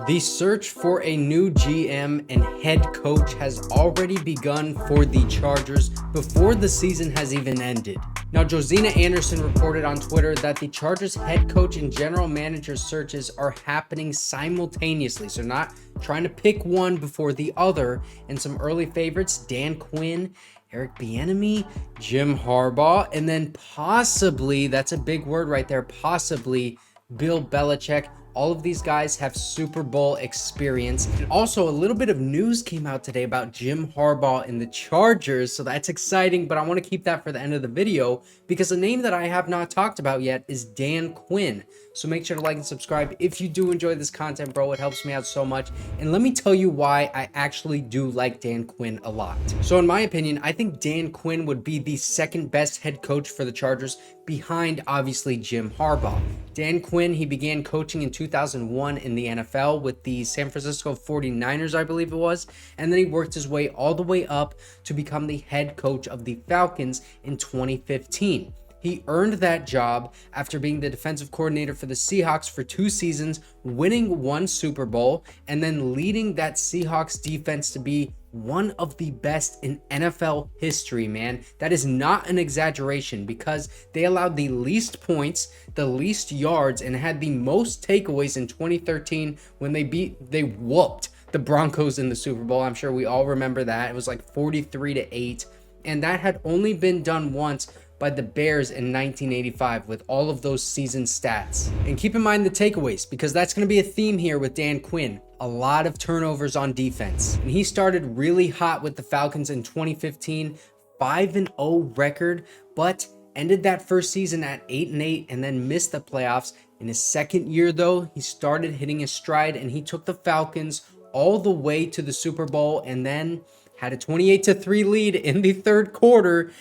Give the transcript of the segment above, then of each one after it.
The search for a new GM and head coach has already begun for the Chargers before the season has even ended. Now, Josina Anderson reported on Twitter that the Chargers head coach and general manager searches are happening simultaneously, so not trying to pick one before the other. And some early favorites: Dan Quinn, Eric Bieniemy, Jim Harbaugh, and then possibly, that's a big word right there, possibly Bill Belichick. All of these guys have Super Bowl experience. And also, a little bit of news came out today about Jim Harbaugh and the Chargers, so that's exciting, but I want to keep that for the end of the video because a name that I have not talked about yet is Dan Quinn. So make sure to like and subscribe if you do enjoy this content, bro. It helps me out so much. And let me tell you why I actually do like Dan Quinn a lot. So in my opinion, I think Dan Quinn would be the second best head coach for the Chargers behind, obviously, Jim Harbaugh. Dan Quinn, he began coaching in 2001 in the NFL with the San Francisco 49ers, I believe it was, and then he worked his way all the way up to become the head coach of the Falcons in 2015. He earned that job after being the defensive coordinator for the Seahawks for 2 seasons, winning 1 Super Bowl, and then leading that Seahawks defense to be one of the best in NFL history, man. That is not an exaggeration because they allowed the least points, the least yards, and had the most takeaways in 2013 when they whooped the Broncos in the Super Bowl. I'm sure we all remember that. It was like 43-8, and that had only been done once by the Bears in 1985 with all of those season stats. And keep in mind the takeaways, because that's going to be a theme here with Dan Quinn. A lot of turnovers on defense. And he started really hot with the Falcons in 2015, 5-0 record, but ended that first season at 8-8 and then missed the playoffs. In his second year though, he started hitting his stride and he took the Falcons all the way to the Super Bowl and then had a 28-3 lead in the third quarter.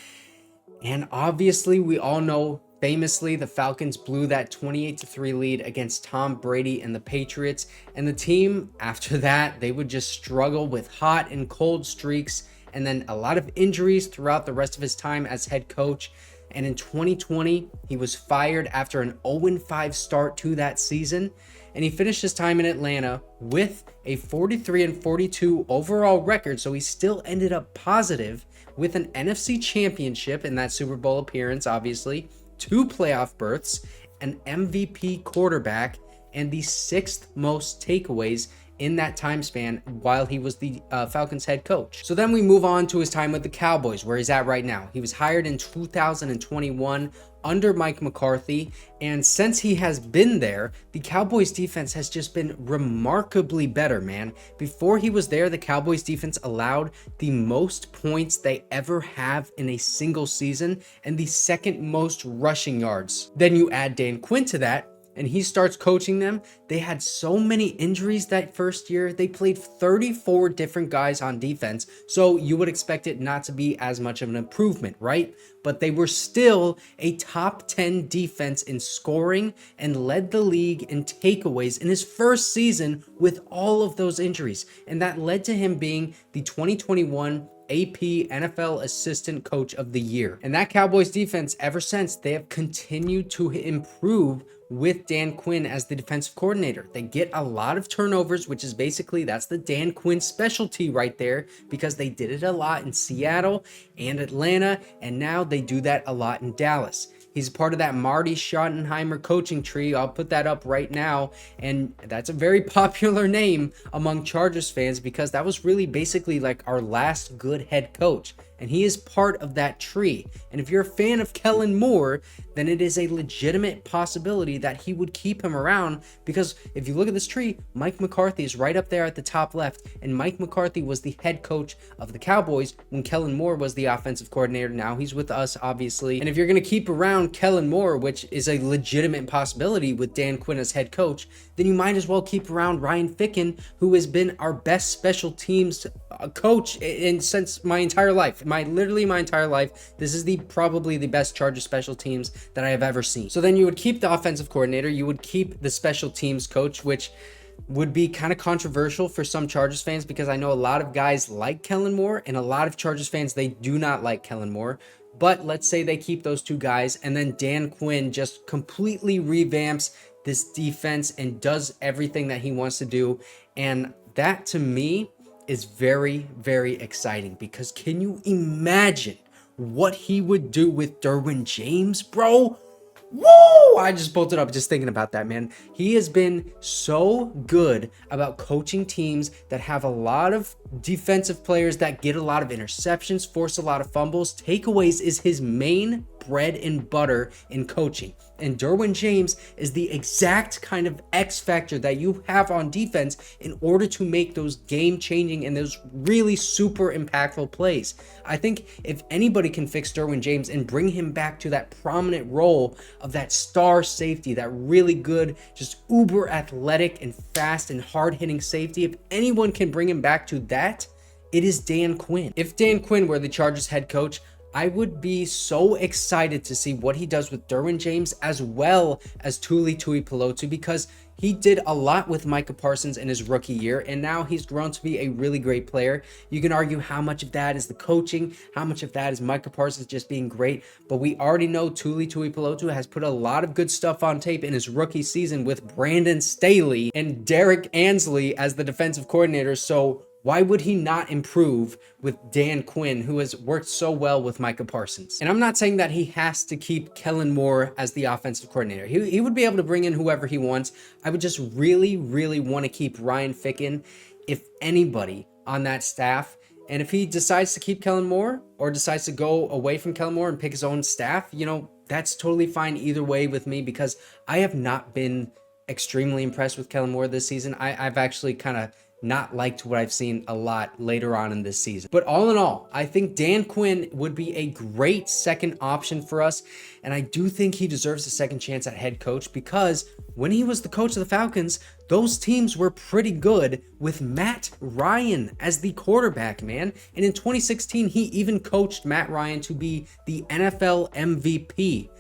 And obviously, we all know, famously, the Falcons blew that 28-3 lead against Tom Brady and the Patriots. And the team, after that, they would just struggle with hot and cold streaks and then a lot of injuries throughout the rest of his time as head coach. And in 2020, he was fired after an 0-5 start to that season. And he finished his time in Atlanta with a 43-42 overall record. So he still ended up positive with an NFC championship in that Super Bowl appearance, obviously, 2 playoff berths, an MVP quarterback, and the 6th most takeaways in that time span while he was the Falcons head coach. So then we move on to his time with the Cowboys, where he's at right now. He was hired in 2021 under Mike McCarthy, and since he has been there, the Cowboys defense has just been remarkably better, man. Before he was there, the Cowboys defense allowed the most points they ever have in a single season and the 2nd most rushing yards. Then you add Dan Quinn to that, and he starts coaching them. They had so many injuries that first year. They played 34 different guys on defense, so you would expect it not to be as much of an improvement, right? But they were still a top 10 defense in scoring and led the league in takeaways in his first season with all of those injuries. And that led to him being the 2021 AP NFL Assistant Coach of the Year. And that Cowboys defense, ever since, they have continued to improve with Dan Quinn as the defensive coordinator. They get a lot of turnovers, which is basically, that's the Dan Quinn specialty right there, because they did it a lot in Seattle and Atlanta, and now they do that a lot in Dallas. He's part of that Marty Schottenheimer coaching tree. I'll put that up right now. And that's a very popular name among Chargers fans because that was really basically like our last good head coach. And he is part of that tree. And if you're a fan of Kellen Moore, then it is a legitimate possibility that he would keep him around, because if you look at this tree, Mike McCarthy is right up there at the top left, and Mike McCarthy was the head coach of the Cowboys when Kellen Moore was the offensive coordinator. Now he's with us, obviously. And if you're going to keep around Kellen Moore, which is a legitimate possibility with Dan Quinn as head coach, then you might as well keep around Ryan Ficken, who has been our best special teams coach since my entire life. Literally my entire life. This is probably the best Chargers special teams that I have ever seen. So then you would keep the offensive coordinator, you would keep the special teams coach, which would be kind of controversial for some Chargers fans because I know a lot of guys like Kellen Moore and a lot of Chargers fans, they do not like Kellen Moore. But let's say they keep those 2 guys and then Dan Quinn just completely revamps this defense and does everything that he wants to do. And that to me is very, very exciting, because can you imagine what he would do with Derwin James, bro? Woo! I just pulled it up just thinking about that, man. He has been so good about coaching teams that have a lot of defensive players that get a lot of interceptions, force a lot of fumbles. Takeaways is his main bread and butter in coaching. And Derwin James is the exact kind of X factor that you have on defense in order to make those game-changing and those really super impactful plays. I think if anybody can fix Derwin James and bring him back to that prominent role of that star safety, that really good, just uber athletic and fast and hard-hitting safety, if anyone can bring him back to that, it is Dan Quinn. If Dan Quinn were the Chargers head coach, I would be so excited to see what he does with Derwin James as well as Tuli Tuipulotu, because he did a lot with Micah Parsons in his rookie year, and now he's grown to be a really great player. You can argue how much of that is the coaching, how much of that is Micah Parsons just being great, but we already know Tuli Tuipulotu has put a lot of good stuff on tape in his rookie season with Brandon Staley and Derek Ansley as the defensive coordinator, so why would he not improve with Dan Quinn, who has worked so well with Micah Parsons? And I'm not saying that he has to keep Kellen Moore as the offensive coordinator. He would be able to bring in whoever he wants. I would just really, really want to keep Ryan Ficken, if anybody, on that staff. And if he decides to keep Kellen Moore or decides to go away from Kellen Moore and pick his own staff, you know, that's totally fine either way with me, because I have not been extremely impressed with Kellen Moore this season. I've actually kind of not liked what I've seen a lot later on in this season. But all in all, I think Dan Quinn would be a great second option for us. And I do think he deserves a second chance at head coach, because when he was the coach of the Falcons, those teams were pretty good with Matt Ryan as the quarterback, man. And in 2016, he even coached Matt Ryan to be the NFL MVP.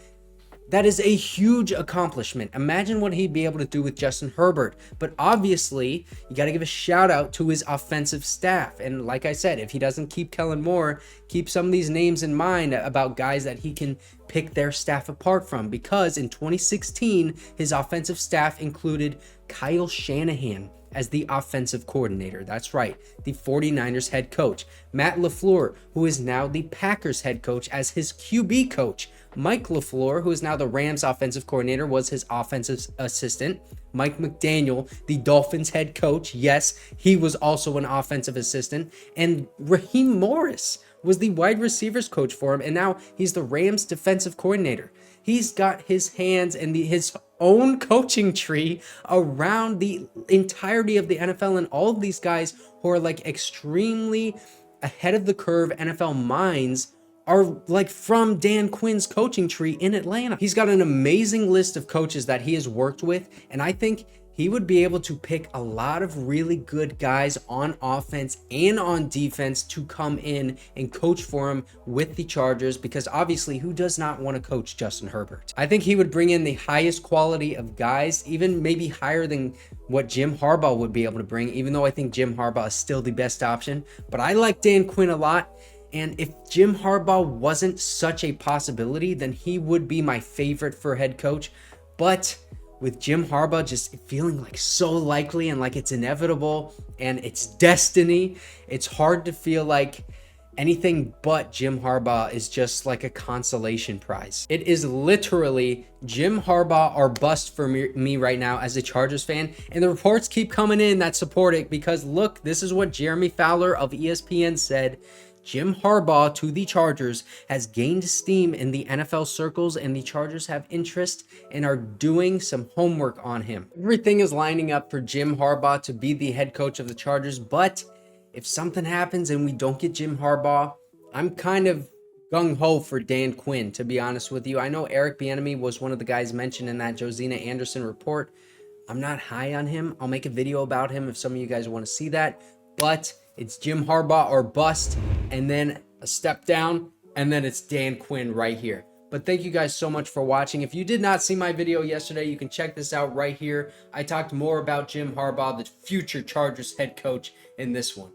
That is a huge accomplishment. Imagine what he'd be able to do with Justin Herbert. But obviously, you got to give a shout out to his offensive staff. And like I said, if he doesn't keep Kellen Moore, keep some of these names in mind about guys that he can pick their staff apart from. Because in 2016, his offensive staff included Kyle Shanahan as the offensive coordinator. That's right, the 49ers head coach. Matt LaFleur, who is now the Packers head coach, as his QB coach. Mike LaFleur, who is now the Rams offensive coordinator, was his offensive assistant. Mike McDaniel, the Dolphins head coach, yes, he was also an offensive assistant. And Raheem Morris was the wide receivers coach for him, and now he's the Rams defensive coordinator. He's got his hands in his own coaching tree around the entirety of the NFL, and all of these guys who are like extremely ahead of the curve NFL minds are like from Dan Quinn's coaching tree in Atlanta. He's got an amazing list of coaches that he has worked with, and I think he would be able to pick a lot of really good guys on offense and on defense to come in and coach for him with the Chargers, because obviously who does not want to coach Justin Herbert? I think he would bring in the highest quality of guys, even maybe higher than what Jim Harbaugh would be able to bring, even though I think Jim Harbaugh is still the best option. But I like Dan Quinn a lot. And if Jim Harbaugh wasn't such a possibility, then he would be my favorite for head coach. But with Jim Harbaugh just feeling like so likely and like it's inevitable and it's destiny, it's hard to feel like anything but Jim Harbaugh is just like a consolation prize. It is literally Jim Harbaugh or bust for me right now as a Chargers fan. And the reports keep coming in that support it, because look, this is what Jeremy Fowler of ESPN said. Jim Harbaugh to the Chargers has gained steam in the NFL circles, and the Chargers have interest and are doing some homework on him. Everything is lining up for Jim Harbaugh to be the head coach of the Chargers, but if something happens and we don't get Jim Harbaugh, I'm kind of gung-ho for Dan Quinn, to be honest with you. I know Eric Bieniemy was one of the guys mentioned in that Josina Anderson report. I'm not high on him. I'll make a video about him if some of you guys want to see that, but it's Jim Harbaugh or bust, and then a step down, and then it's Dan Quinn right here. But thank you guys so much for watching. If you did not see my video yesterday, you can check this out right here. I talked more about Jim Harbaugh, the future Chargers head coach, in this one.